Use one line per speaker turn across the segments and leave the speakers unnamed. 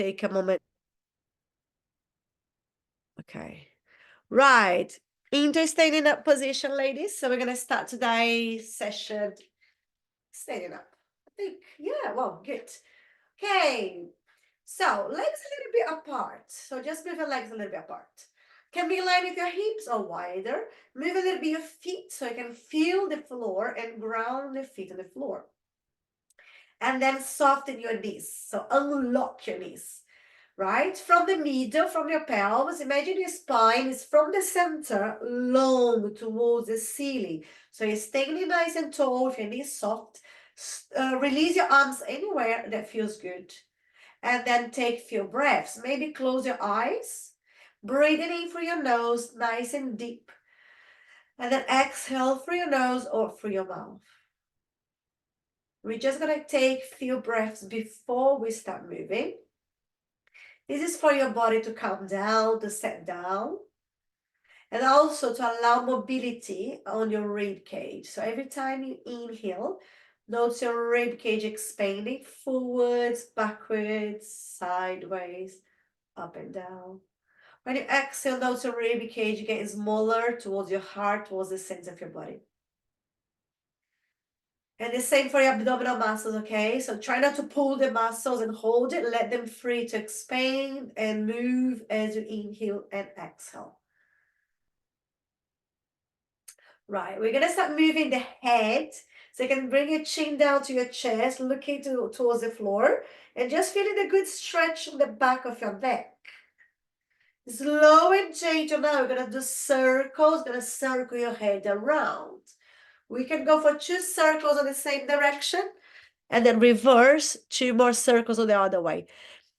take a moment. Okay. Right. Into standing up position, ladies. So we're going to start today's session standing up. I think, yeah, well, good. Okay. So legs a little bit apart. So just move your legs a little bit apart. Can be in line with your hips or wider. Move a little bit your feet so you can feel the floor and ground the feet on the floor. And then soften your knees. So unlock your knees, right? From the middle, from your pelvis, imagine your spine is from the center, long towards the ceiling. So you're standing nice and tall with your knees soft. Release your arms anywhere that feels good. And then take a few breaths. Maybe close your eyes. Breathing in through your nose, nice and deep. And then exhale through your nose or through your mouth. We're just going to take a few breaths before we start moving. This is for your body to calm down, to set down, and also to allow mobility on your rib cage. So every time you inhale, notice your rib cage expanding forwards, backwards, sideways, up and down. When you exhale, notice your rib cage getting smaller towards your heart, towards the center of your body. And the same for your abdominal muscles, okay? So try not to pull the muscles and hold it. Let them free to expand and move as you inhale and exhale. Right, we're going to start moving the head. So you can bring your chin down to your chest, looking towards the floor, and just feeling a good stretch on the back of your neck. Slow and gentle now. We're going to do circles. Going to circle your head around. We can go for 2 circles on the same direction and then reverse 2 more circles on the other way.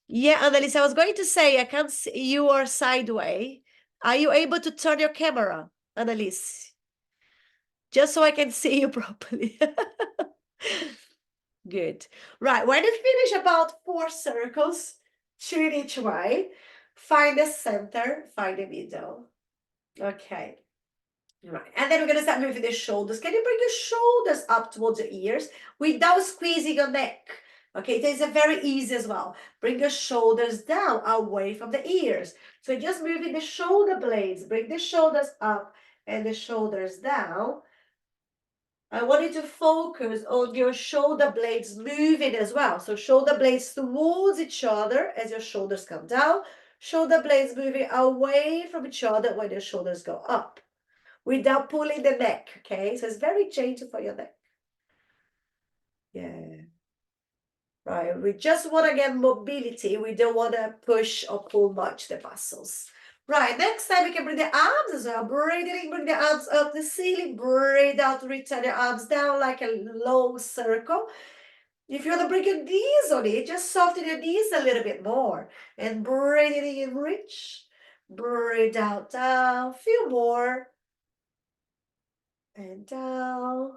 Yeah, Annalise, I was going to say, I can't see you are sideways. Are you able to turn your camera, Annalise? Just so I can see you properly. Good. Right, when you finish about 4 circles, 2 in each way, find the center, find the middle. Okay. Right, and then we're going to start moving the shoulders. Can you bring your shoulders up towards your ears without squeezing your neck? Okay, this is very easy as well. Bring your shoulders down, away from the ears. So just moving the shoulder blades. Bring the shoulders up and the shoulders down. I want you to focus on your shoulder blades moving as well. So shoulder blades towards each other as your shoulders come down. Shoulder blades moving away from each other when your shoulders go up, without pulling the neck, okay? So it's very gentle for your neck. Yeah. Right, we just want to get mobility. We don't want to push or pull much the muscles. Right, next time we can bring the arms as well. Breathe in, bring the arms up the ceiling. Breathe out, return your arms down like a long circle. If you want to bring your knees on it, just soften your knees a little bit more. And breathe in, reach. Breathe out, down. Feel more. And down.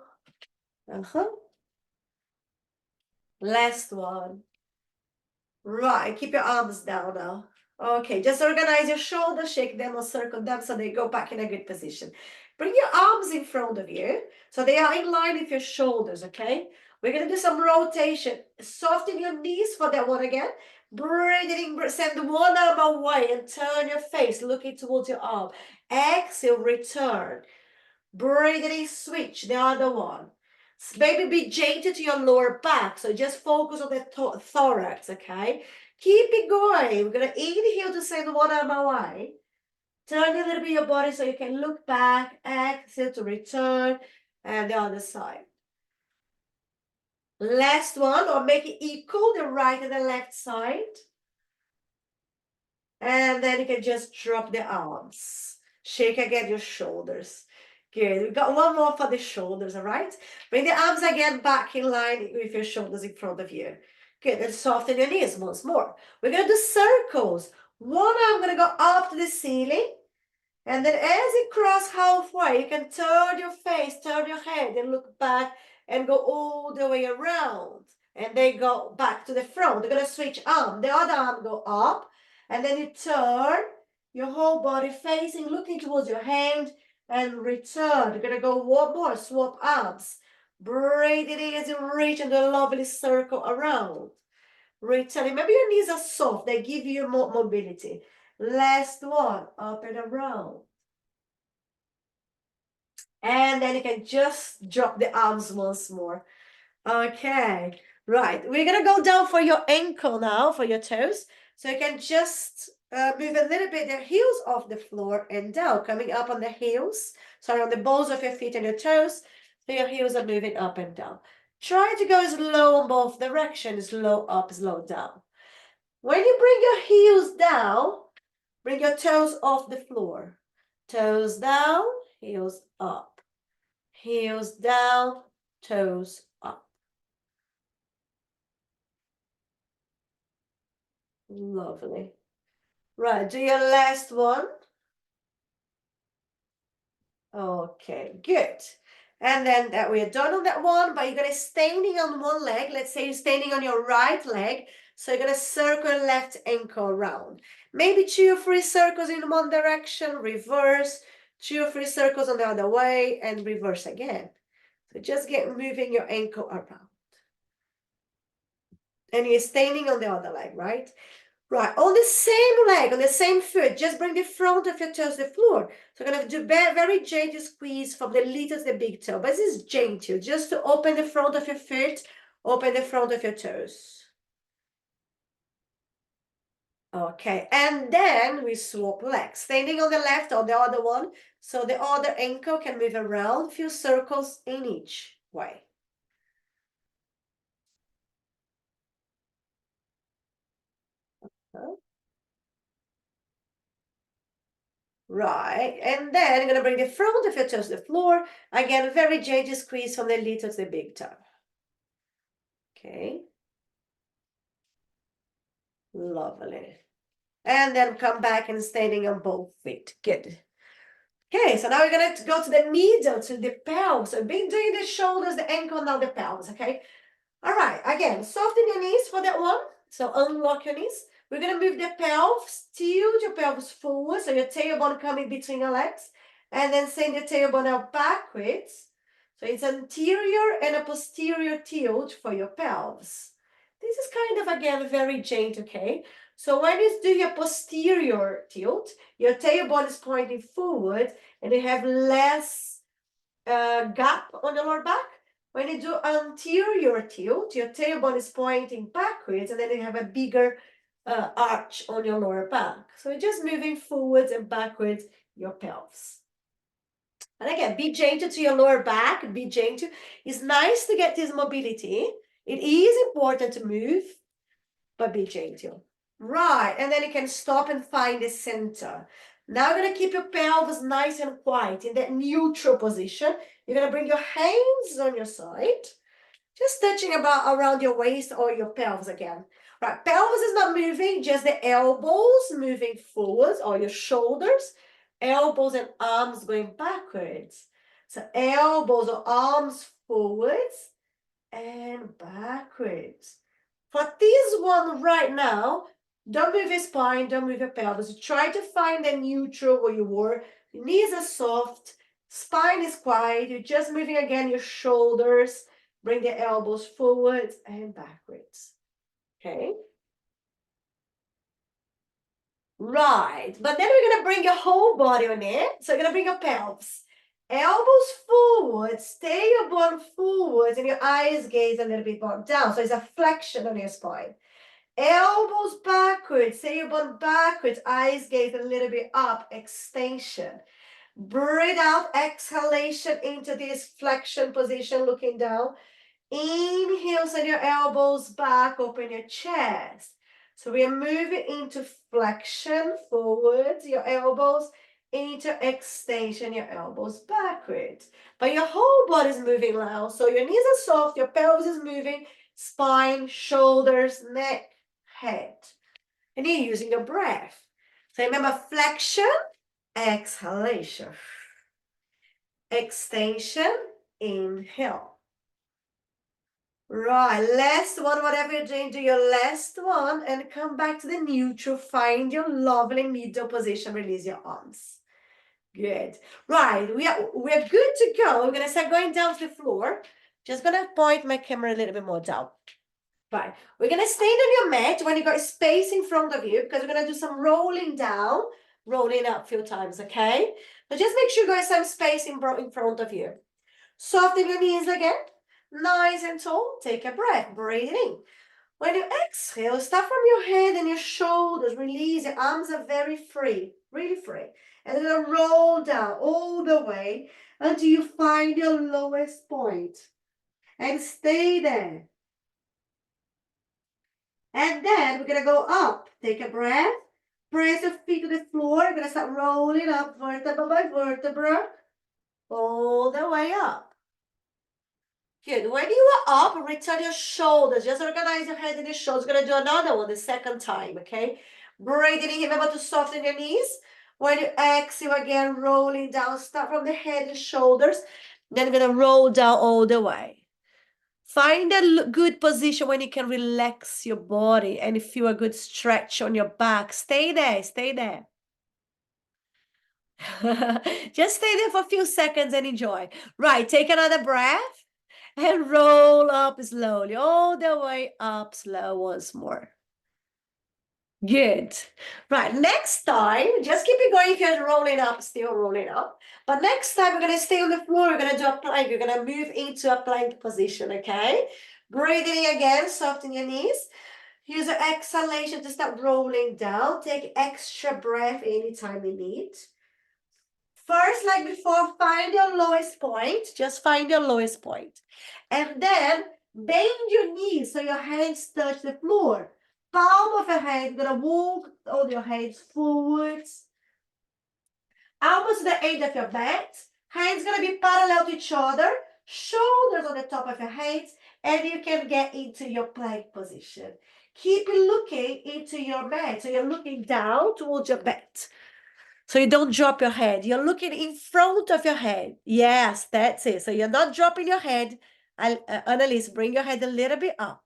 Last one. Right, keep your arms down now. Okay, just organize your shoulders, shake them or circle them so they go back in a good position. Bring your arms in front of you so they are in line with your shoulders, okay? We're going to do some rotation. Soften your knees for that one again. Breathing in, send one arm away and turn your face, looking towards your arm. Exhale, return. Breathing in, switch, the other one. Maybe be gentle to your lower back. So just focus on the thorax, okay? Keep it going. We're going to inhale to send one arm away. Turn a little bit your body so you can look back. Exhale to return. And the other side. Last one, or make it equal, the right and the left side. And then you can just drop the arms. Shake again your shoulders. Good. We've got one more for the shoulders, all right? Bring the arms again back in line with your shoulders in front of you. Good. And soften your knees once more. We're going to do circles. One arm going to go up to the ceiling. And then as it crosses halfway, you can turn your face, turn your head, and look back and go all the way around. And they go back to the front. They're going to switch arm. The other arm go up. And then you turn your whole body facing, looking towards your hand, and return. You're going to go one more, swap arms. Breathe it in as you reach and do a lovely circle around. returning. Maybe your knees are soft, they give you more mobility. Last one, up and around. And then you can just drop the arms once more. Okay, right. We're gonna go down for your ankle now, for your toes. So you can just move a little bit the heels off the floor and down, coming up on the heels. Sorry, on the balls of your feet and your toes. So your heels are moving up and down. Try to go slow in both directions, slow up, slow down. When you bring your heels down, bring your toes off the floor. Toes down, heels up. Heels down, toes up. Lovely. Right, do your last one. Okay, good. And then that we're done on that one, but you're gonna standing on one leg. Let's say you're standing on your right leg. So you're gonna circle left ankle around. Maybe 2 or 3 circles in one direction, reverse, 2 or 3 circles on the other way, and reverse again. So just get moving your ankle around. And you're standing on the other leg, right? Right, on the same leg, on the same foot, just bring the front of your toes to the floor. So we're going to do very gentle squeeze from the little to the big toe. But this is gentle, just to open the front of your foot, open the front of your toes. Okay, and then we swap legs, standing on the left or the other one, so the other ankle can move around, few circles in each way. Right, and then I'm going to bring the front of your toes to the floor. Again, very gentle squeeze from the little to the big toe. Okay. Lovely. And then come back and standing on both feet. Good. Okay, so now we're going to go to the middle, to the pelvis. So been doing the shoulders, the ankle, now the pelvis, okay? All right, again, soften your knees for that one. So unlock your knees. We're going to move the pelvis, tilt your pelvis forward, so your tailbone coming between your legs. And then send your tailbone out backwards. So it's anterior and a posterior tilt for your pelvis. This is kind of, again, very gentle, okay? So when you do your posterior tilt, your tailbone is pointing forward and you have less gap on your lower back. When you do anterior tilt, your tailbone is pointing backwards and then you have a bigger arch on your lower back. So you're just moving forwards and backwards your pelvis. And again, be gentle to your lower back, be gentle. It's nice to get this mobility. It is important to move, but be gentle. Right, and then you can stop and find the center. Now you're gonna keep your pelvis nice and quiet in that neutral position. You're gonna bring your hands on your side, just touching about around your waist or your pelvis again. Right, pelvis is not moving, just the elbows moving forwards or your shoulders, elbows and arms going backwards. So elbows or arms forwards and backwards. For this one right now, don't move your spine, don't move your pelvis. Try to find the neutral where you were. Your knees are soft, spine is quiet. You're just moving again your shoulders. Bring the elbows forwards and backwards. Okay? Right. But then we're going to bring your whole body on it. So you're going to bring your pelvis. Elbows forward, stay your bottom forwards, and your eyes gaze a little bit more down. So it's a flexion on your spine. Elbows backwards, stay your bottom backwards, eyes gaze a little bit up, extension. Breathe out, exhalation into this flexion position, looking down. Inhale, send your elbows back, open your chest. So we are moving into flexion, forwards, your elbows, into extension, your elbows backwards. But your whole body is moving now. So your knees are soft, your pelvis is moving, spine, shoulders, neck, head. And you're using your breath. So remember, flexion, exhalation. Extension, inhale. Right, last one, whatever you're doing, do your last one and come back to the neutral. Find your lovely middle position, release your arms. Good. Right, we're good to go. We're gonna start going down to the floor. Just gonna point my camera a little bit more down. Right, we're gonna stand on your mat when you got space in front of you because we're gonna do some rolling down, rolling up a few times, okay? But just make sure you got some space in front of you. Soften your knees again, nice and tall. Take a breath, breathe in. When you exhale, start from your head and your shoulders, release, your arms are very free, really free. And then roll down all the way until you find your lowest point. And stay there. And then we're gonna go up. Take a breath. Press your feet to the floor. You're gonna start rolling up vertebra by vertebra, all the way up. Good. When you are up, return your shoulders. Just organize your head and your shoulders. Gonna do another one the second time, okay? Breathing in, remember to soften your knees. When you exhale again, rolling down. Start from the head and shoulders. Then you're gonna roll down all the way. Find a good position when you can relax your body and feel a good stretch on your back. Stay there, stay there. Just stay there for a few seconds and enjoy. Right, take another breath and roll up slowly, all the way up slow once more. Good. Right, next time, just keep it going if you're rolling up, still rolling up. But next time, we're going to stay on the floor. We're going to do a plank. You're going to move into a plank position, okay? Breathing in again, soften your knees. Use your exhalation to start rolling down. Take extra breath anytime you need. First, like before, find your lowest point. Just find your lowest point. And then bend your knees so your hands touch the floor. Palm of your hand, you're gonna walk all your hands forwards. Almost to the end of your mat. Hands gonna be parallel to each other. Shoulders on the top of your hands. And you can get into your plank position. Keep looking into your mat. So you're looking down towards your mat. So you don't drop your head. You're looking in front of your head. Yes, that's it. So you're not dropping your head. Annalise, bring your head a little bit up.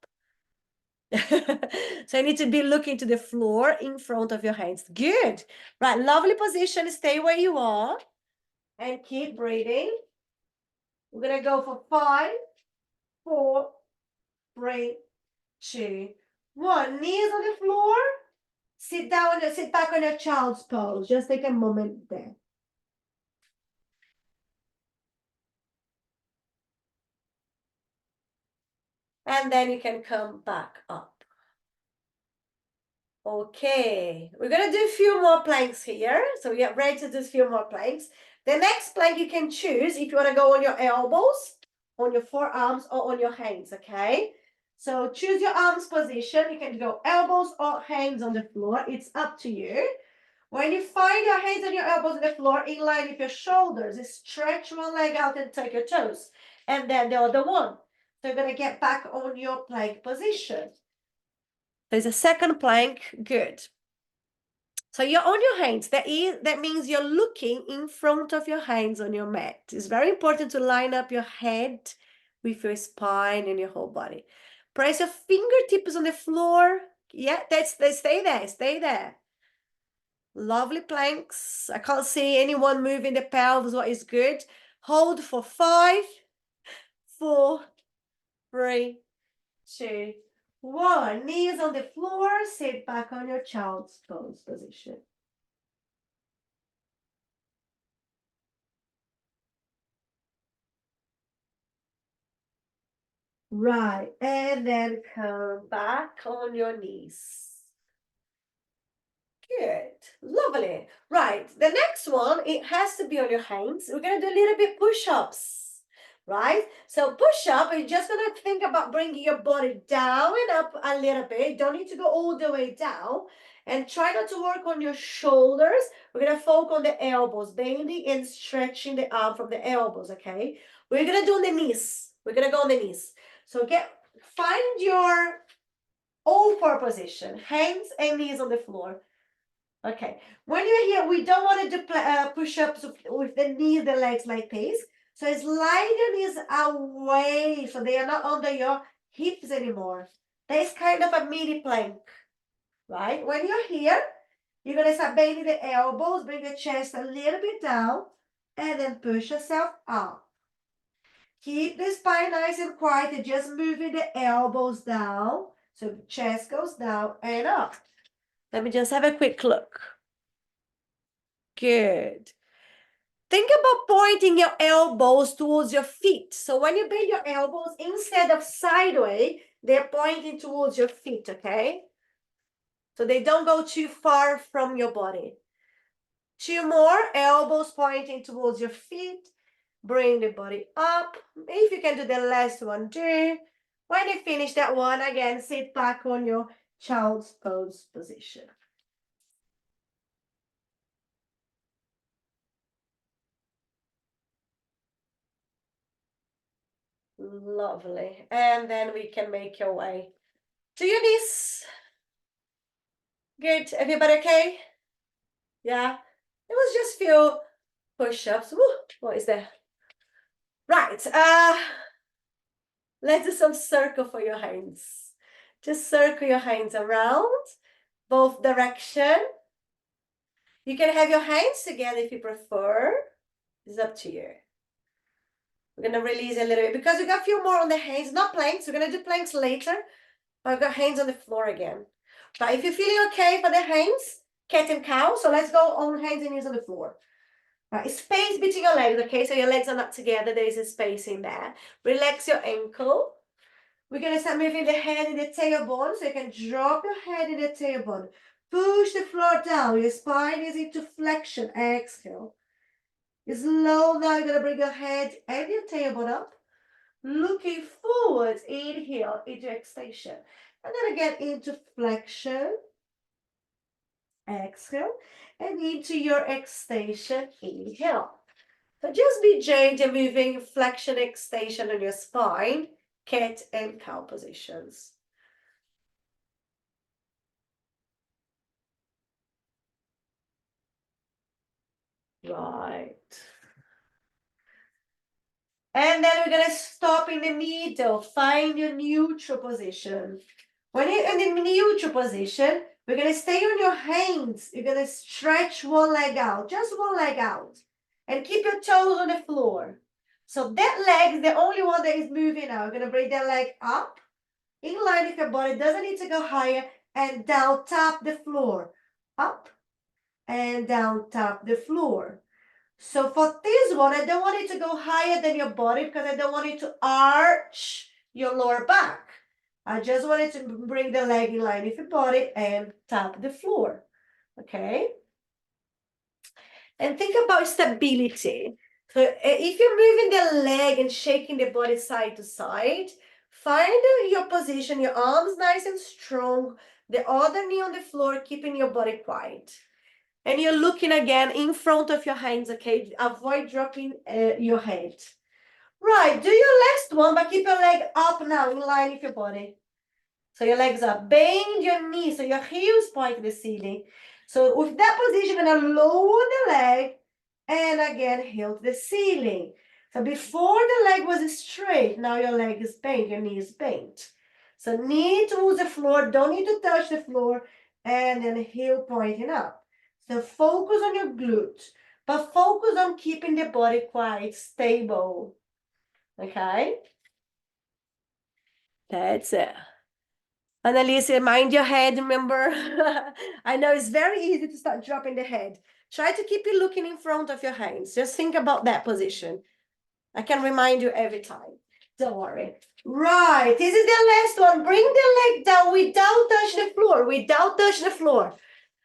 So you need to be looking to the floor in front of your hands. Good. Right, lovely position. Stay where you are and keep breathing. We're going to go for 5, 4, 3, 2, 1. Knees on the floor. Sit down, sit back on your child's pose. Just take a moment there. And then you can come back up. Okay, we're gonna do a few more planks here. So we get ready to do a few more planks. The next plank you can choose if you wanna go on your elbows, on your forearms, or on your hands, okay? So choose your arms position. You can go elbows or hands on the floor. It's up to you. When you find your hands and your elbows on the floor in line with your shoulders, stretch one leg out and take your toes. And then the other one. So you're gonna get back on your plank position. There's a second plank, good. So you're on your hands. That means you're looking in front of your hands on your mat. It's very important to line up your head with your spine and your whole body. Press your fingertips on the floor. Yeah, stay there, stay there. Lovely planks. I can't see anyone moving the pelvis, what is good. Hold for 5, 4, 3, 2, 1. Knees on the floor, sit back on your child's pose position. Right, and then come back on your knees. Good, lovely. Right, the next one, it has to be on your hands. We're gonna do a little bit push-ups, right? So push-up, you're just gonna think about bringing your body down and up a little bit. Don't need to go all the way down. And try not to work on your shoulders. We're gonna focus on the elbows, bending and stretching the arm from the elbows, okay? We're gonna do on the knees. We're gonna go on the knees. So find your all-four position, hands and knees on the floor. Okay, when you're here, we don't want to do push-ups with the knees, the legs like this. So slide your knees away so they are not under your hips anymore. That's kind of a mini plank, right? When you're here, you're going to start bending the elbows, bring the chest a little bit down, and then push yourself up. Keep the spine nice and quiet, just moving the elbows down So chest goes down and up. Let me just have a quick look. Good. Think about pointing your elbows towards your feet. So when you bend your elbows, instead of sideways, they're pointing towards your feet, okay? So they don't go too far from your body. 2 more, elbows pointing towards your feet. Bring the body up. If you can do the last one, do. When you finish that one, again, sit back on your child's pose position. Lovely. And then we can make your way to your knees. Good. Everybody okay? Yeah. It was just few push-ups. What is that? Right. Let's do some circle for your hands. Just circle your hands around both direction. You can have your hands together if you prefer. It's up to you. We're gonna release a little bit because we got a few more on the hands, not planks. We're gonna do planks later, but I've got hands on the floor again. But if you're feeling okay for the hands, cat and cow. So let's go on hands and knees on the floor. Right, space between your legs, okay? So your legs are not together, there is a space in there. Relax your ankle. We're gonna start moving the head and the tailbone, so you can drop your head in the tailbone. Push the floor down, your spine is into flexion, exhale. Slow now, you're gonna bring your head and your tailbone up. Looking forwards, inhale into extension. And then again into flexion, exhale, and into your extension, inhale. So just be gentle, moving flexion, extension on your spine, cat and cow positions. Right. And then we're gonna stop in the middle, find your neutral position. When you're in the neutral position, we're gonna stay on your hands. You're gonna stretch one leg out, just one leg out. And keep your toes on the floor. So that leg is the only one that is moving now. We're gonna bring that leg up, in line with your body, doesn't need to go higher, and down, tap the floor. Up and down, tap the floor. So for this one, I don't want it to go higher than your body because I don't want it to arch your lower back. I just wanted to bring the leg in line with your body and tap the floor, okay? And think about stability. So if you're moving the leg and shaking the body side to side, find your position, your arms nice and strong, the other knee on the floor, keeping your body quiet. And you're looking again in front of your hands, okay? Avoid dropping your head. Right, do your last one, but keep your leg up now, in line with your body. So your legs up. Bend your knees, so your heels point to the ceiling. So with that position, you're gonna lower the leg, and again, heel to the ceiling. So before the leg was straight, now your leg is bent, your knee is bent. So knee towards the floor, don't need to touch the floor, and then heel pointing up. So focus on your glutes, but focus on keeping the body quite stable. Okay? That's it. Annalise, mind your head, remember? I know it's very easy to start dropping the head. Try to keep it looking in front of your hands. Just think about that position. I can remind you every time. Don't worry. Right, this is the last one. Bring the leg down without touching the floor, without touching the floor.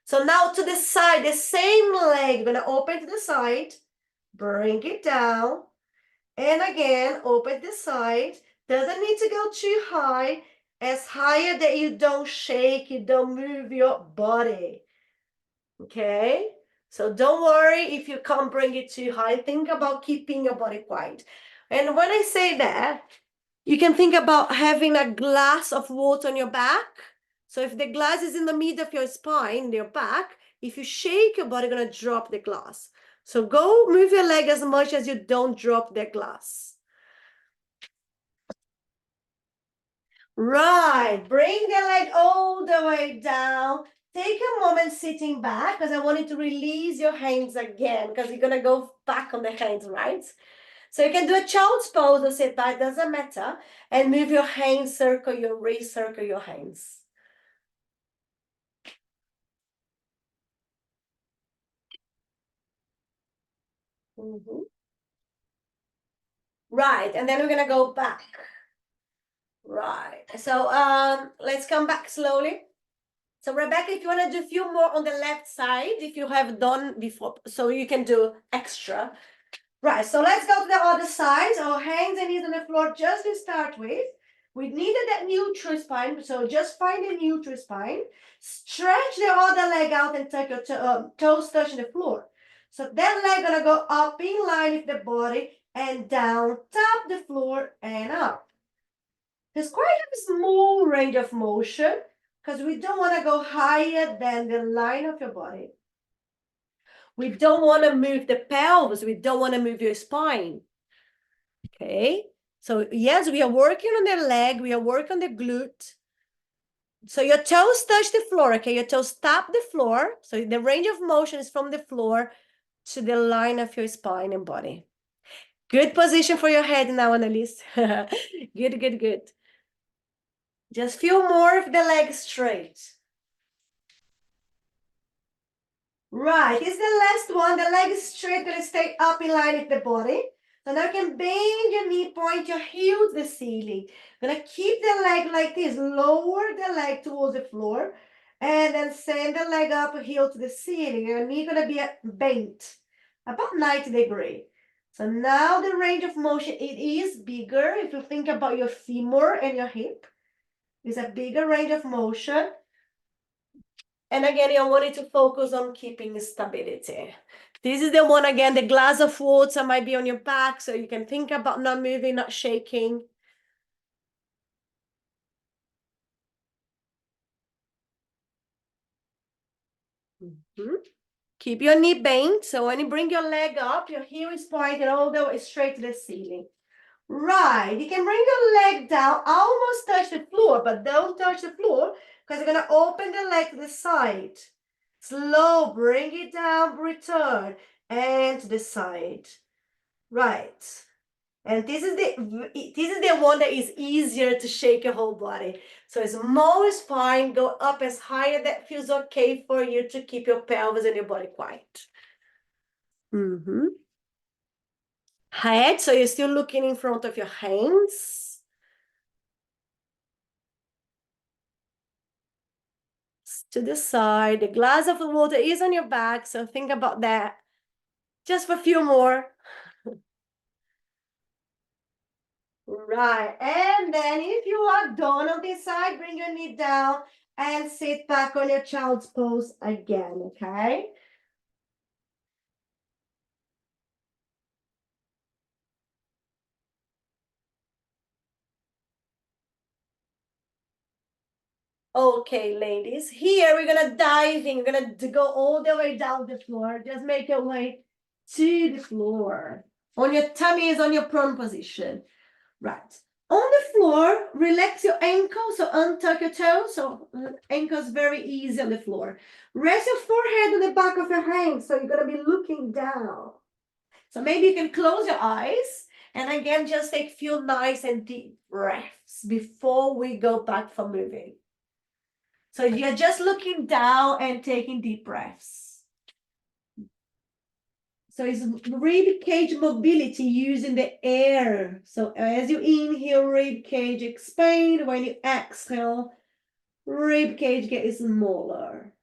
So now to the side, the same leg, gonna open to the side, bring it down, and again, open the side. Doesn't need to go too high, as higher that you don't shake, you don't move your body, okay? So don't worry if you can't bring it too high. Think about keeping your body quiet. And when I say that, you can think about having a glass of water on your back. So if the glass is in the middle of your spine, your back, if you shake your body, you're gonna drop the glass. So go move your leg as much as you don't drop the glass. Right, bring the leg all the way down. Take a moment sitting back because I want you to release your hands again because you're gonna go back on the hands, right? So you can do a child's pose or sit back, doesn't matter. And move your hands, circle your wrist, circle your hands. Right, and then we're gonna go back. Right, so let's come back slowly. So Rebecca, if you want to do a few more on the left side, if you have done before, so you can do extra. Right, so let's go to the other side. Our hands and knees on the floor just to start with. We needed that neutral spine, so just find a neutral spine. Stretch the other leg out and take your toes touching the floor. So that leg gonna go up in line with the body and down, tap the floor and up. There's quite a small range of motion because we don't want to go higher than the line of your body. We don't want to move the pelvis. We don't want to move your spine. Okay. So yes, we are working on the leg. We are working on the glute. So your toes touch the floor. Okay. Your toes tap the floor. So the range of motion is from the floor to the line of your spine and body. Good position for your head now, Annalise. Good, good, good. Just feel more of the leg straight. Right, it's the last one. The leg is straight, gonna stay up in line with the body. So now you can bend your knee, point your heel to the ceiling. Gonna keep the leg like this, lower the leg towards the floor, and then send the leg up, heel to the ceiling. Your knee gonna be bent, about 90 degrees. So now the range of motion, it is bigger. If you think about your femur and your hip, it's a bigger range of motion. And again, I wanted to focus on keeping stability. This is the one, again, the glass of water might be on your back, so you can think about not moving, not shaking. Keep your knee bent, so when you bring your leg up, your heel is pointed all the way straight to the ceiling. Right, you can bring your leg down, almost touch the floor, but don't touch the floor, because you're gonna open the leg to the side. Slow, bring it down, return, and to the side. Right. And this is the one that is easier to shake your whole body. So as small as fine, go up as high as that feels okay for you to keep your pelvis and your body quiet. Head, so you're still looking in front of your hands. To the side, the glass of the water is on your back, so think about that. Just for a few more. Right, and then if you are done on this side, bring your knee down and sit back on your child's pose again, okay? Okay, ladies, here we're gonna dive in. We're gonna go all the way down the floor. Just make your way to the floor. On your tummy is on your prone position. Right. On the floor, relax your ankles, so untuck your toes. So ankles very easy on the floor. Rest your forehead on the back of your hands, so you're gonna be looking down. So maybe you can close your eyes, and again, just take a few nice and deep breaths before we go back for moving. So you're just looking down and taking deep breaths. So it's rib cage mobility using the air. So as you inhale, rib cage expand. When you exhale, rib cage gets smaller.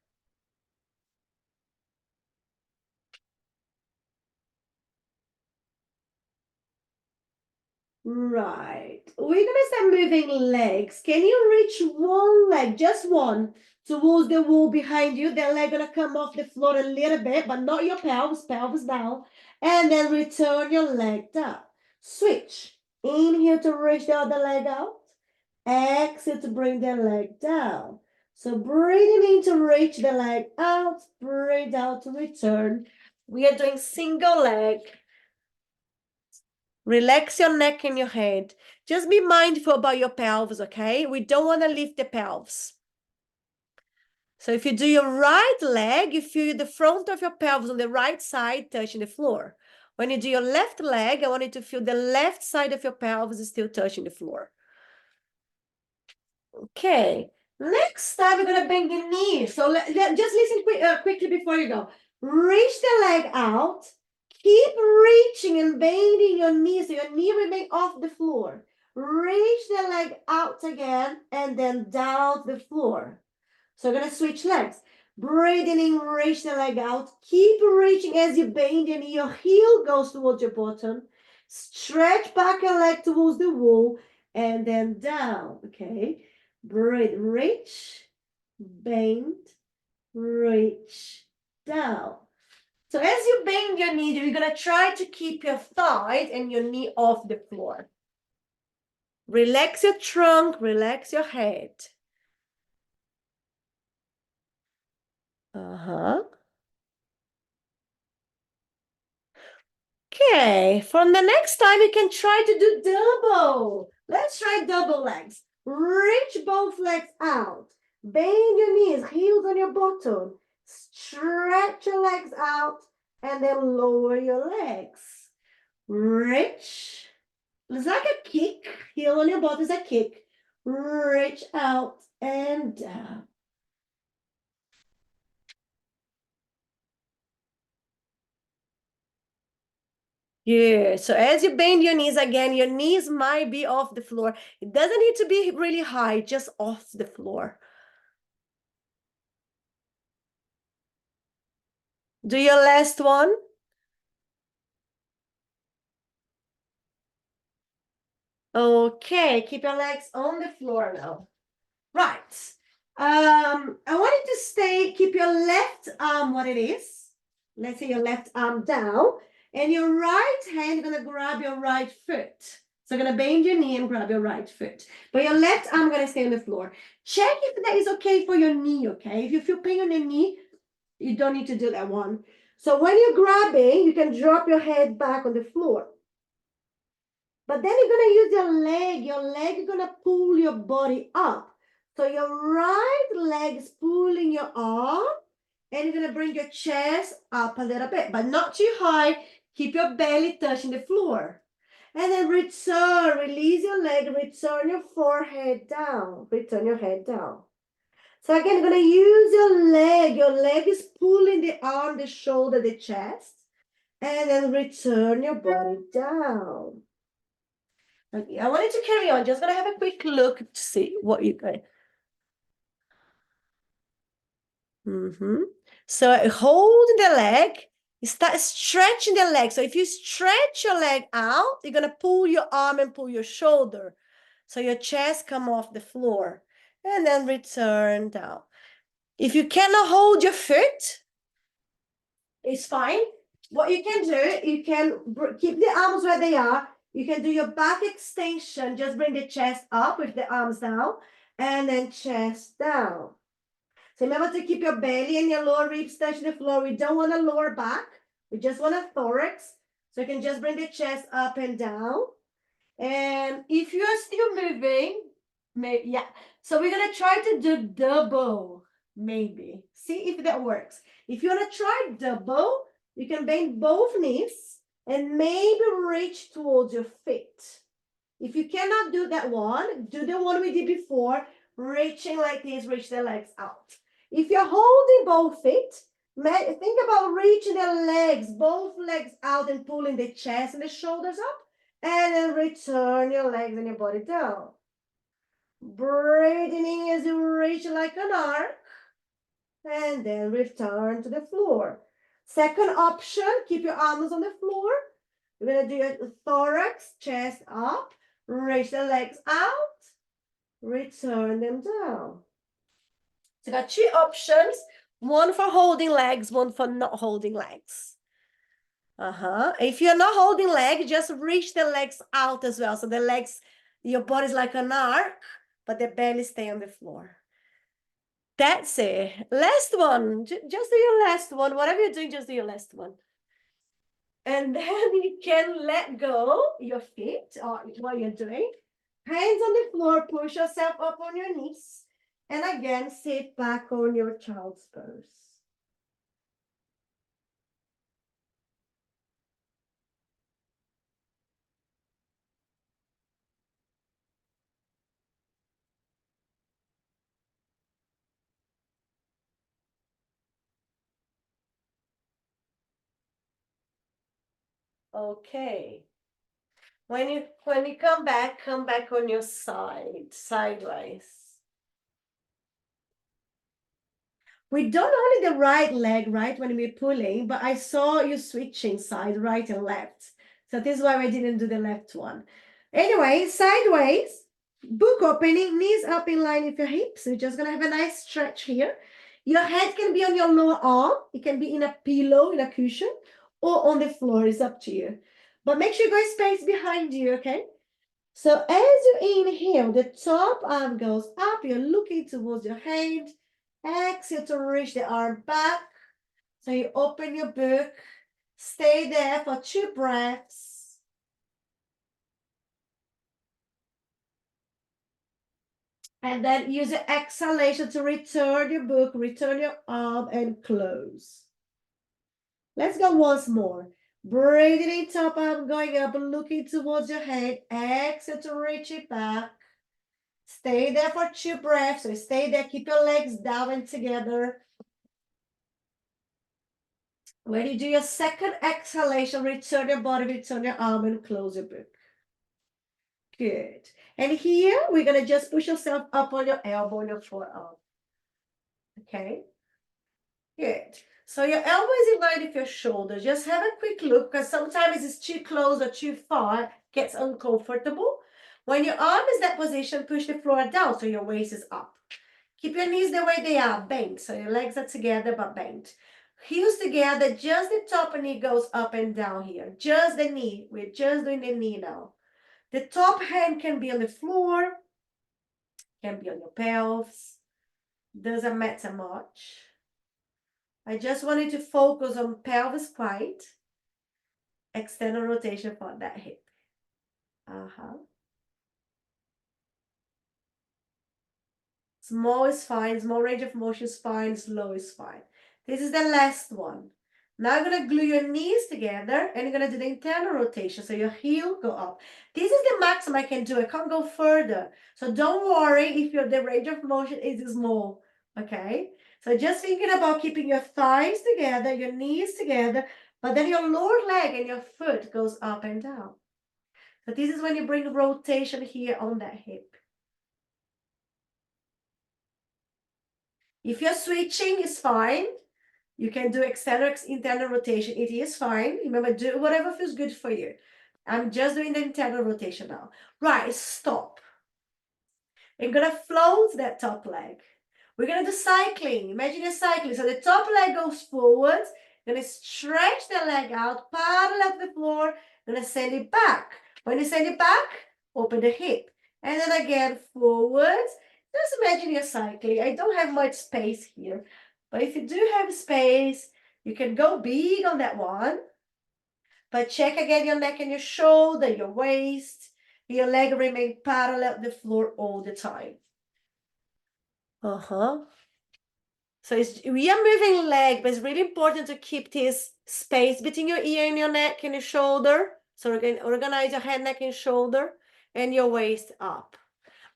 Right. We're gonna start moving legs. Can you reach one leg, just one, towards the wall behind you? That leg gonna come off the floor a little bit, but not your pelvis down. And then return your leg down. Switch. Inhale to reach the other leg out. Exhale to bring the leg down. So breathing in to reach the leg out, breathe out to return. We are doing single leg. Relax your neck and your head. Just be mindful about your pelvis, okay? We don't want to lift the pelvis. So if you do your right leg, you feel the front of your pelvis on the right side touching the floor. When you do your left leg, I want you to feel the left side of your pelvis is still touching the floor. Okay. Next time, we're going to bend the knee. So just listen quickly before you go. Reach the leg out. Keep reaching and bending your knee so your knee remain off the floor. Reach the leg out again and then down the floor. So we're going to switch legs. Breathing in, reach the leg out. Keep reaching as you bend your knee. Your heel goes towards your bottom. Stretch back your leg towards the wall and then down. Okay. Breathe, reach, bend, reach, down. So as you bend your knee, you're going to try to keep your thigh and your knee off the floor. Relax your trunk, relax your head. Okay, from the next time you can try to do double. Let's try double legs. Reach both legs out. Bend your knees, heels on your bottom. Stretch your legs out and then lower your legs. Reach. It's like a kick. Heel on your bottom is a kick. Reach out and down. Yeah, so as you bend your knees again, your knees might be off the floor. It doesn't need to be really high, just off the floor. Do your last one. Okay, keep your legs on the floor now. Right. I want you to stay, keep your left arm what it is. Let's say your left arm down. And your right hand, you're going to grab your right foot. So you're going to bend your knee and grab your right foot. But your left arm going to stay on the floor. Check if that is okay for your knee, okay? If you feel pain on your knee, you don't need to do that one. So when you're grabbing, you can drop your head back on the floor. But then you're going to use your leg. Your leg is going to pull your body up. So your right leg is pulling your arm. And you're going to bring your chest up a little bit, but not too high. Keep your belly touching the floor. And then return. Release your leg. Return your forehead down. Return your head down. So again, you're going to use your leg. Your leg is pulling the arm, the shoulder, the chest. And then return your body down. Okay, I wanted to carry on. Just going to have a quick look to see what you got. So hold the leg. You start stretching the leg. So if you stretch your leg out, you're going to pull your arm and pull your shoulder. So your chest come off the floor. And then return down. If you cannot hold your foot, it's fine. What you can do, you can keep the arms where they are. You can do your back extension. Just bring the chest up with the arms down. And then chest down. So remember to keep your belly and your lower ribs touching the floor. We don't want a lower back. We just want a thorax. So you can just bring the chest up and down. And if you are still moving, yeah. So we're going to try to do double, maybe. See if that works. If you want to try double, you can bend both knees and maybe reach towards your feet. If you cannot do that one, do the one we did before, reaching like this, reach the legs out. If you're holding both feet, think about reaching the legs, both legs out and pulling the chest and the shoulders up. And then return your legs and your body down. Breathing in as you reach like an arc. And then return to the floor. Second option, keep your arms on the floor. You're going to do your thorax, chest up. Reach the legs out. Return them down. So you got two options. One for holding legs, one for not holding legs. If you're not holding leg, just reach the legs out as well. So the legs, your body's like an arc, but the belly stay on the floor. That's it. Last one. Just do your last one. Whatever you're doing, just do your last one. And then you can let go your feet or what you're doing. Hands on the floor, push yourself up on your knees. And again, sit back on your child's pose. Okay. When you come back on your side, sideways. We don't only the right leg, right, when we're pulling, but I saw you switching side, right and left. So this is why I didn't do the left one. Anyway, sideways, book opening, knees up in line with your hips. So you're just gonna have a nice stretch here. Your head can be on your lower arm. It can be in a pillow, in a cushion, or on the floor. It's up to you. But make sure you go space behind you, okay? So as you inhale, the top arm goes up. You're looking towards your hand. Exhale to reach the arm back. So you open your book. Stay there for 2 breaths. And then use the exhalation to return your book, return your arm, and close. Let's go once more. Breathing in, top arm going up, looking towards your head. Exhale to reach it back. Stay there for 2 breaths. So stay there, keep your legs down and together. When you do your second exhalation, return your body, return your arm, and close your book. Good. And here, we're going to just push yourself up on your elbow and your forearm. Okay? Good. So your elbow is in line with your shoulder. Just have a quick look, because sometimes it's too close or too far, it gets uncomfortable. When your arm is that position, push the floor down so your waist is up. Keep your knees the way they are, bent. So your legs are together but bent. Heels together, just the top knee goes up and down here. Just the knee. We're just doing the knee now. The top hand can be on the floor, can be on your pelvis. Doesn't matter much. I just wanted to focus on pelvis quite. External rotation for that hip. Small is fine, small range of motion is fine, slow is fine. This is the last one. Now I'm going to glue your knees together and you're going to do the internal rotation. So your heel go up. This is the maximum I can do. I can't go further. So don't worry if the range of motion is small. Okay? So just thinking about keeping your thighs together, your knees together, but then your lower leg and your foot goes up and down. So this is when you bring rotation here on that hip. If you're switching, it's fine. You can do external, internal rotation. It is fine. Remember, do whatever feels good for you. I'm just doing the internal rotation now. Right, stop. I'm going to float that top leg. We're going to do cycling. Imagine you're cycling. So the top leg goes forward. Going to stretch the leg out, parallel to the floor. Going to send it back. When you send it back, open the hip. And then again, forwards. Just imagine you're cycling. I don't have much space here. But if you do have space, you can go big on that one. But check again your neck and your shoulder, your waist. Your leg remain parallel to the floor all the time. So we are moving leg, but it's really important to keep this space between your ear and your neck and your shoulder. So we're going to organize your head, neck, and shoulder, and your waist up.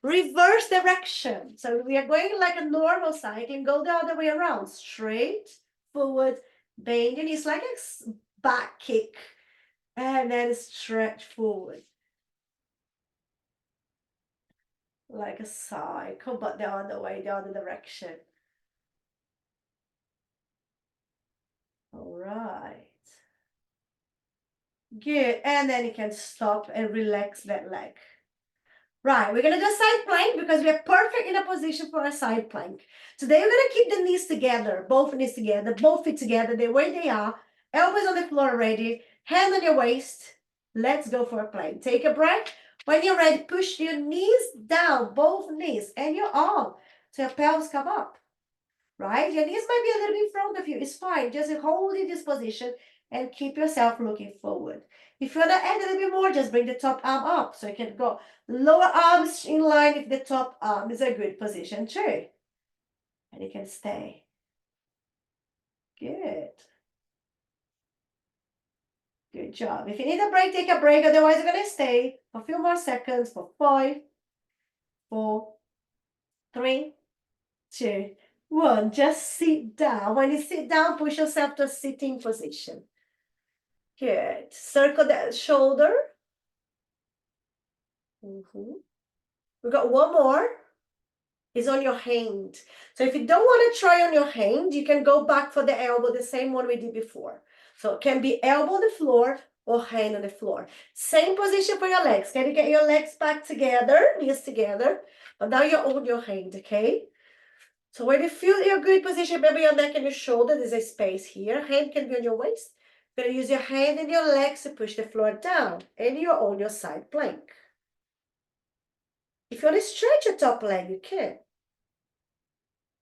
Reverse direction. So we are going like a normal cycling. Go the other way around. Straight, forward, bend your knees like a back kick. And then stretch forward. Like a cycle, but the other way, the other direction. All right. Good. And then you can stop and relax that leg. Right, we're gonna do a side plank because we are perfect in a position for a side plank. Today we're gonna keep the knees together, both knees together, both feet together, the way they are. Elbows on the floor already, hand on your waist. Let's go for a plank. Take a breath. When you're ready, push your knees down, both knees, and your arm, so your pelvis come up. Right? Your knees might be a little bit in front of you. It's fine. Just hold in this position and keep yourself looking forward. If you want to add a little bit more, just bring the top arm up. So you can go lower arms in line if the top arm is a good position too. And you can stay. Good. Good job. If you need a break, take a break. Otherwise, you're going to stay for a few more seconds for 5, 4, 3, 2, 1. Just sit down. When you sit down, push yourself to a sitting position. Good. Circle that shoulder. We got one more. Is on your hand. So if you don't want to try on your hand, you can go back for the elbow, the same one we did before. So it can be elbow on the floor or hand on the floor. Same position for your legs. Can you get your legs back together, knees together? But now you're on your hand, okay? So when you feel your good position, maybe your neck and your shoulder, there's a space here. Hand can be on your waist. You're gonna use your hand and your legs to push the floor down, and you're on your side plank. If you want to stretch your top leg, you can.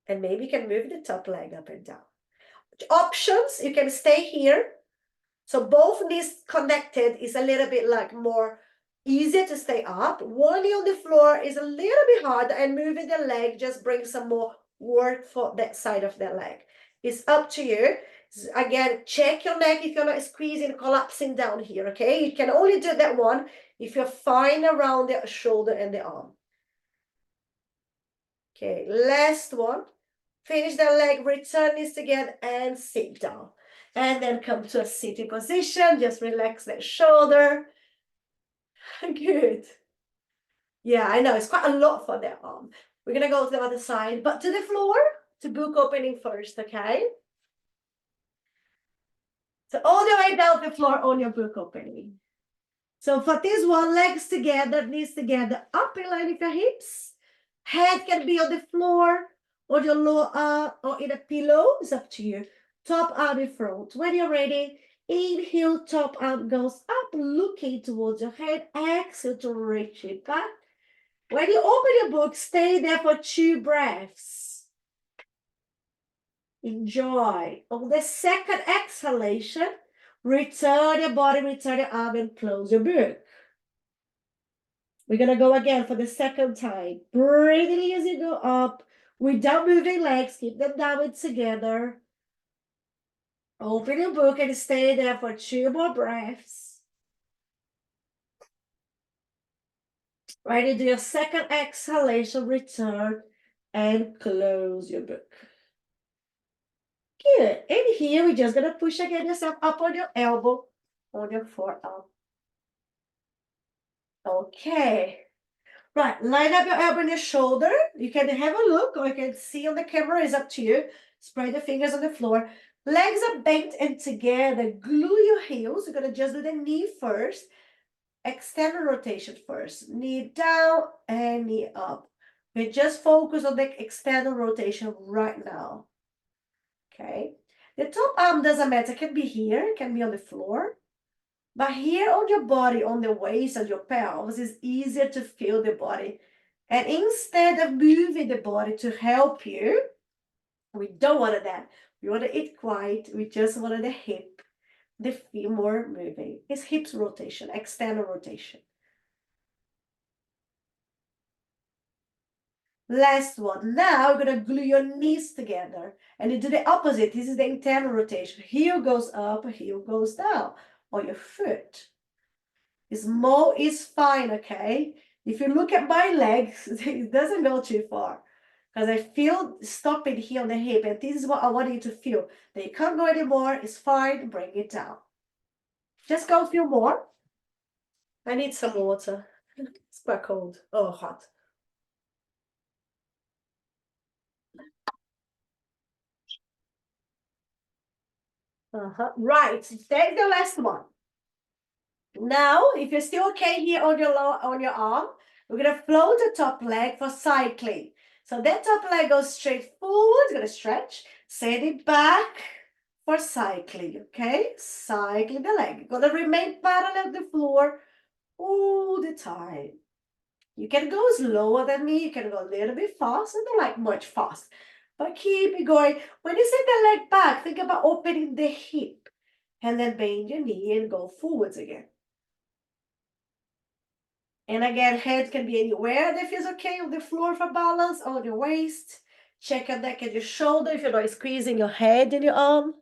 And maybe you can move the top leg up and down. Options, you can stay here. So both knees connected is a little bit like more easier to stay up. One knee on the floor is a little bit harder, and moving the leg just brings some more work for that side of the leg. It's up to you. Again, check your neck if you're not squeezing, collapsing down here, okay? You can only do that one if you're fine around the shoulder and the arm. Okay, last one. Finish the leg, return knees together, and sit down. And then come to a sitting position. Just relax that shoulder. Good. Yeah, I know. It's quite a lot for that arm. We're going to go to the other side, but to the floor, to book opening first, okay? So all the way down the floor on your book opening. So for this one, legs together, knees together, up in line with your hips. Head can be on the floor, or your lower arm, or in a pillow. It's up to you. Top arm in front. When you're ready, inhale, top arm goes up, looking towards your head. Exhale to reach it back. When you open your book, stay there for 2 breaths. Enjoy. On the second exhalation, return your body, return your arm, and close your book. We're going to go again for the second time. Breathing as you go up without moving legs. Keep them down together. Open your book and stay there for 2 more breaths. Ready to do your second exhalation, return and close your book. Good. And here we're just going to push again yourself up on your elbow, on your forearm. Okay. Right, line up your elbow and your shoulder. You can have a look, or you can see on the camera, it's up to you. Spread the fingers on the floor. Legs are bent and together. Glue your heels. You're going to just do the knee first. External rotation first. Knee down and knee up. We just focus on the external rotation right now. Okay. The top arm doesn't matter. It can be here. It can be on the floor. But here on your body, on the waist and your pelvis, it's easier to feel the body. And instead of moving the body to help you, we don't want that. We want it quiet. We just want the hip, the femur moving. It's hips rotation, external rotation. Last one. Now we're going to glue your knees together. And you do the opposite. This is the internal rotation. Heel goes up, heel goes down on your foot. Small is fine, okay? If you look at my legs, it doesn't go too far. Because I feel stopping here on the hip. And this is what I want you to feel. That you can't go anymore. It's fine. Bring it down. Just go a few more. I need some water. It's quite cold. Oh, hot. Right. That's the last one. Now, if you're still okay here on your arm, we're gonna float the top leg for cycling. So that top leg goes straight forward, gonna stretch, send it back for cycling, okay? Cycling the leg. Gonna remain parallel to the floor all the time. You can go slower than me, you can go a little bit fast, I don't like much fast, but keep it going. When you send the leg back, think about opening the hip and then bend your knee and go forwards again. And again, head can be anywhere that feels okay on the floor for balance, on your waist. Check your neck and your shoulder if you're not squeezing your head in your arm.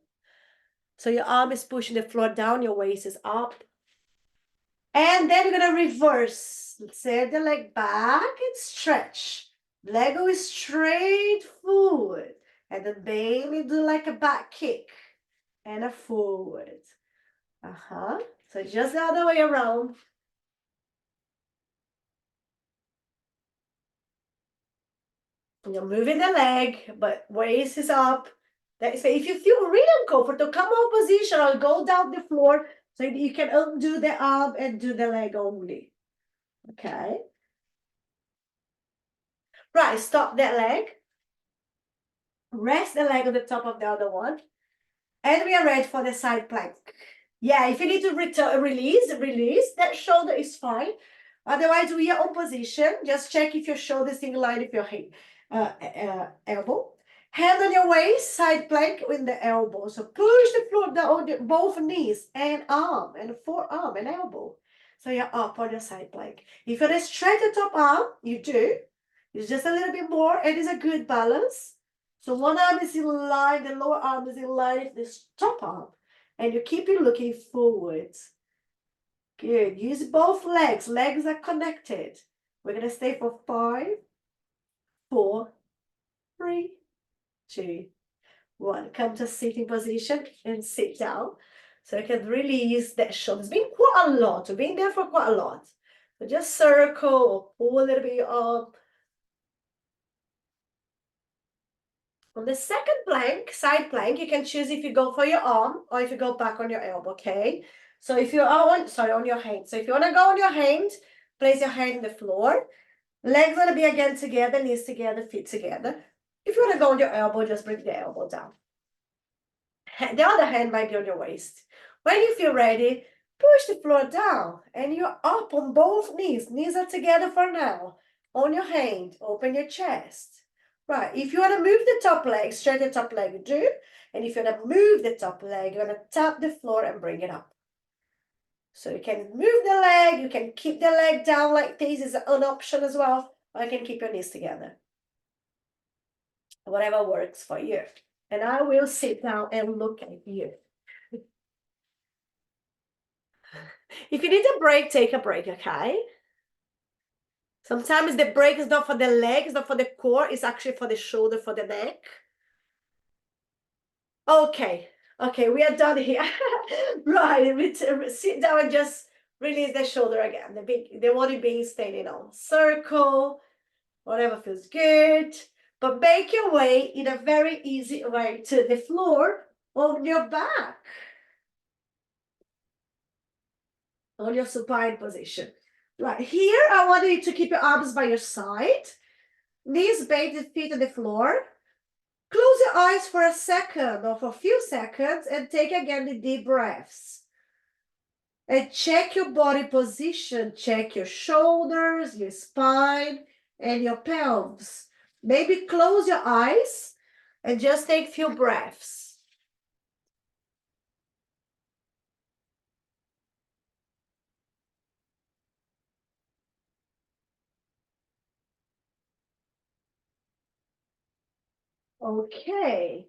So your arm is pushing the floor down, your waist is up. And then you're gonna reverse. Send the leg back and stretch. Leg goes straight forward. And then baby do like a back kick and a forward. So just the other way around. You're moving the leg, but waist is up. So if you feel really uncomfortable, come out position or go down the floor so you can undo the arm and do the leg only. Okay. Right, stop that leg. Rest the leg on the top of the other one. And we are ready for the side plank. Yeah, if you need to release, that shoulder is fine. Otherwise, we are on position. Just check if your shoulder is in line with your hip, elbow. Hand on your waist, side plank with the elbow. So push the floor down on both knees and arm and forearm and elbow. So you're up on your side plank. If you want to stretch the top arm, you do. It's just a little bit more. It is a good balance. So one arm is in line, the lower arm is in line with this top arm. And you keep it looking forwards. Good. Use both legs. Legs are connected. We're going to stay for 5, 4, 3, 2, 1. Come to sitting position and sit down. So you can release that shoulder. It's been quite a lot. We've been there for quite a lot. So just circle or pull a little bit up. On the second plank, side plank, you can choose if you go for your arm or if you go back on your elbow, okay? So if you are on your hand. So if you want to go on your hand, place your hand on the floor. Legs going to be again together, knees together, feet together. If you want to go on your elbow, just bring the elbow down. The other hand might be on your waist. When you feel ready, push the floor down and you're up on both knees. Knees are together for now. On your hand, open your chest. Right, if you want to move the top leg, stretch the top leg, do. And if you want to move the top leg, you're going to tap the floor and bring it up. So you can move the leg, you can keep the leg down like this is an option as well, or you can keep your knees together. Whatever works for you. And I will sit down and look at you. If you need a break, take a break, okay? Sometimes the break is not for the leg, it's not for the core, it's actually for the shoulder, for the neck. Okay, we are done here. Right, sit down and just release the shoulder again. The one being standing on. Circle, whatever feels good. But make your way in a very easy way to the floor on your back. On your supine position. Right, here I want you to keep your arms by your side. Knees bent, feet on the floor. Close your eyes for a second or for a few seconds and take again the deep breaths. And check your body position. Check your shoulders, your spine, and your pelvis. Maybe close your eyes and just take a few breaths. Okay.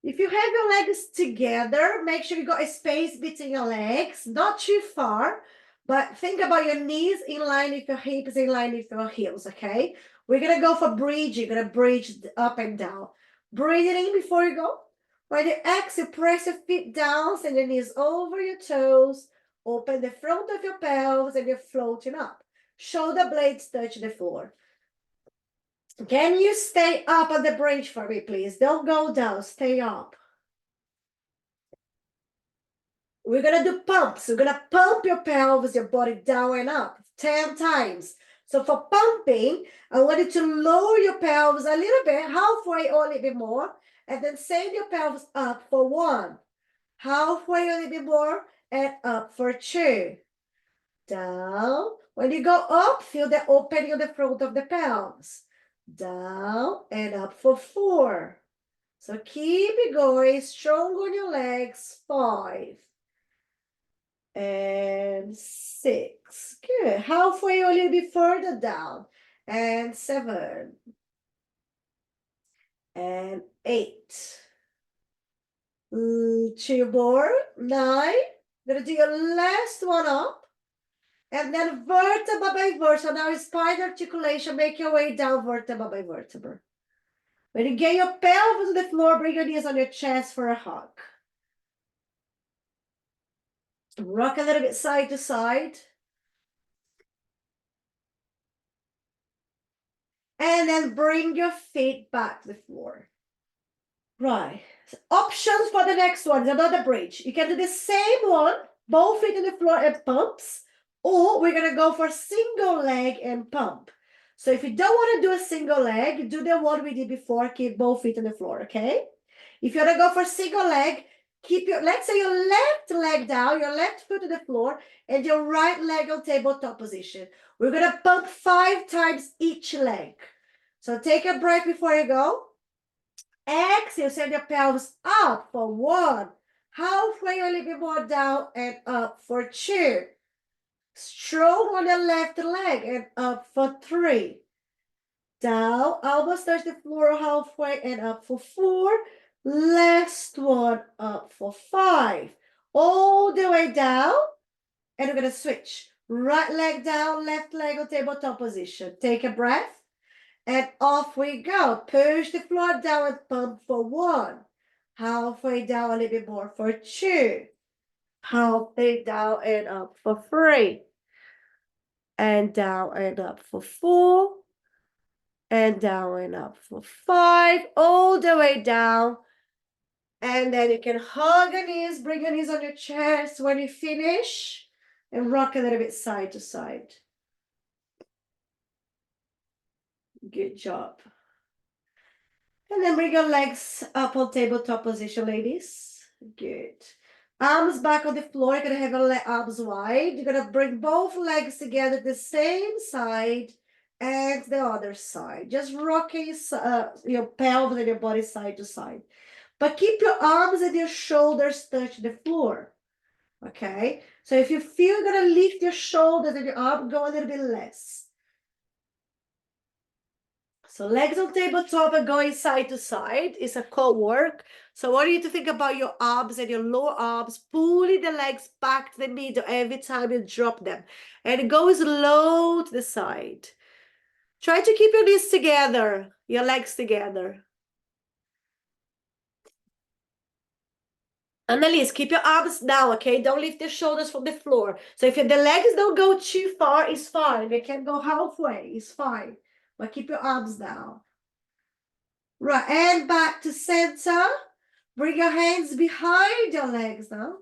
If you have your legs together, make sure you got a space between your legs, not too far, but think about your knees in line with your hips, in line with your heels, okay? We're going to go for bridge. You're going to bridge up and down. Breathe it in before you go. When you exhale, press your feet down, send your knees over your toes, open the front of your pelvis, and you're floating up. Shoulder blades touch the floor. Can you stay up on the bridge for me, please? Don't go down. Stay up. We're going to do pumps. We're going to pump your pelvis, your body down and up 10 times. So for pumping, I want you to lower your pelvis a little bit, halfway or a little bit more, and then send your pelvis up for 1. Halfway a little bit more, and up for 2. Down. When you go up, feel the opening of the front of the pelvis. Down and up for 4. So keep it going, strong on your legs. 5 and 6. Good. Halfway or a little bit further down. And 7 and 8. 2 more. 9. Gonna do your last one up. And then vertebra by vertebra. Now spine articulation. Make your way down vertebra by vertebra. When you get your pelvis on the floor, bring your knees on your chest for a hug. Rock a little bit side to side. And then bring your feet back to the floor. Right. So options for the next one is another bridge. You can do the same one, both feet on the floor and pumps, or we're going to go for single leg and pump. So if you don't want to do a single leg, do the one we did before, keep both feet on the floor, okay? If you want to go for single leg, keep your, let's say your left leg down, your left foot on the floor, and your right leg on tabletop position. We're going to pump 5 times each leg. So take a breath before you go. Exhale, send your pelvis up for 1. Halfway, a little bit more down and up for 2. Stroke on the left leg and up for 3. Down, almost touch the floor halfway and up for 4. Last one, up for 5. All the way down, and we're going to switch. Right leg down, left leg on tabletop position. Take a breath. And off we go. Push the floor down and pump for 1. Halfway down, a little bit more for 2. Halfway down and up for 3. And down and up for 4. And down and up for 5. All the way down. And then you can hug your knees, bring your knees on your chest when you finish. And rock a little bit side to side. Good job. And then bring your legs up on tabletop position, ladies. Good. Arms back on the floor. You're going to have your arms wide. You're going to bring both legs together the same side and the other side. Just rocking your pelvis and your body side to side. But keep your arms and your shoulders touch the floor. Okay? So if you feel you're going to lift your shoulders and your arm, go a little bit less. So legs on tabletop and going side to side is a core work. So I want you to think about your arms and your lower arms, pulling the legs back to the middle every time you drop them. And go low to the side. Try to keep your knees together, your legs together. Annalise, keep your arms down, okay? Don't lift your shoulders from the floor. So if the legs don't go too far, it's fine. They can go halfway, it's fine. But keep your arms down. Right, and back to center. Bring your hands behind your legs now.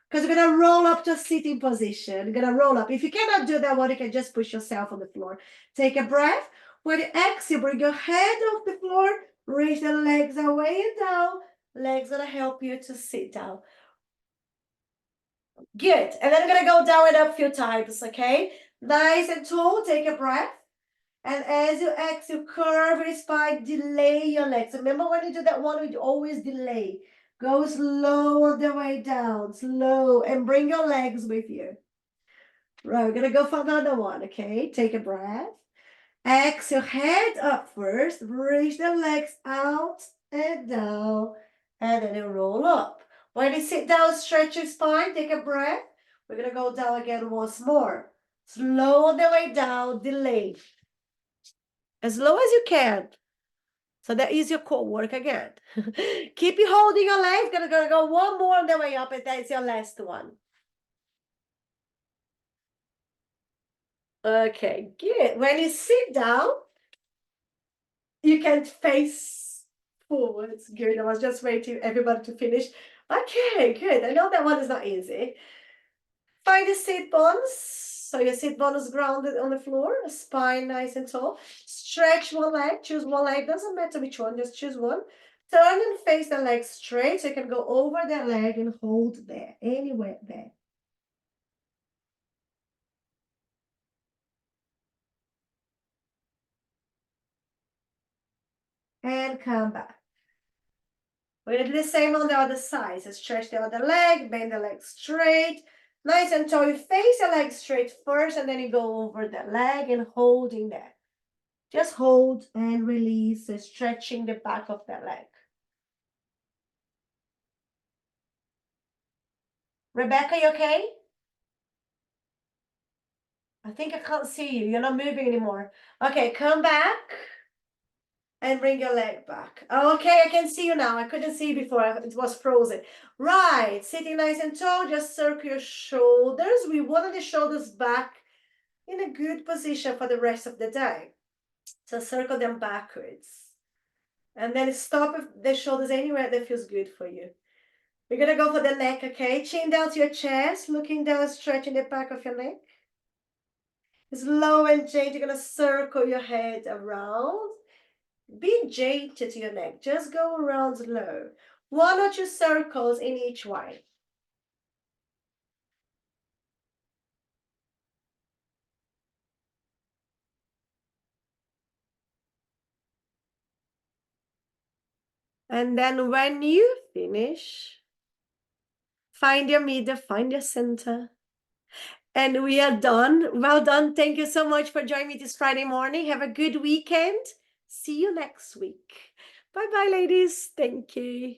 Because you're going to roll up to a sitting position. You're going to roll up. If you cannot do that one, you can just push yourself on the floor. Take a breath. When you exhale, bring your head off the floor. Raise the legs away and down. Legs going to help you to sit down. Good. And then you're going to go down and up a few times, okay? Nice and tall. Take a breath. And as you exhale, curve your spine, delay your legs. Remember when you do that one, we always delay. Go slow on the way down, slow, and bring your legs with you. Right, we're gonna go for another one, okay? Take a breath. Exhale, head up first, reach the legs out and down, and then you roll up. When you sit down, stretch your spine, take a breath. We're gonna go down again once more. Slow on the way down, delay. As low as you can. So that is your core work again. Keep you holding your legs. Gonna go one more on the way up, and that's your last one. Okay, good. When you sit down, you can face forwards. Good. I was just waiting everybody to finish. Okay, good. I know that one is not easy. Find the sit bones. So your sit bone is grounded on the floor, spine nice and tall. Stretch one leg, choose one leg, doesn't matter which one, just choose one. Turn and face the leg straight so you can go over the leg and hold there, anywhere there. And come back. We're gonna do the same on the other side. So stretch the other leg, bend the leg straight. Nice and tall. You face the leg straight first, and then you go over the leg and holding there. Just hold and release, stretching the back of the leg. Rebecca, you okay? I think I can't see you. You're not moving anymore. Okay, come back. And bring your leg back. Okay, I can see you now. I couldn't see you before. It was frozen. Right, sitting nice and tall, just circle your shoulders. We want the shoulders back in a good position for the rest of the day. So circle them backwards. And then stop the shoulders anywhere that feels good for you. We're gonna go for the neck, okay? Chin down to your chest, looking down, stretching the back of your neck. Slow and gentle, you're gonna circle your head around. Be gentle to your neck. Just go around slow. 1 or 2 circles in each way. And then when you finish, find your middle, find your center. And we are done. Well done. Thank you so much for joining me this Friday morning. Have a good weekend. See you next week. Bye-bye, ladies. Thank you.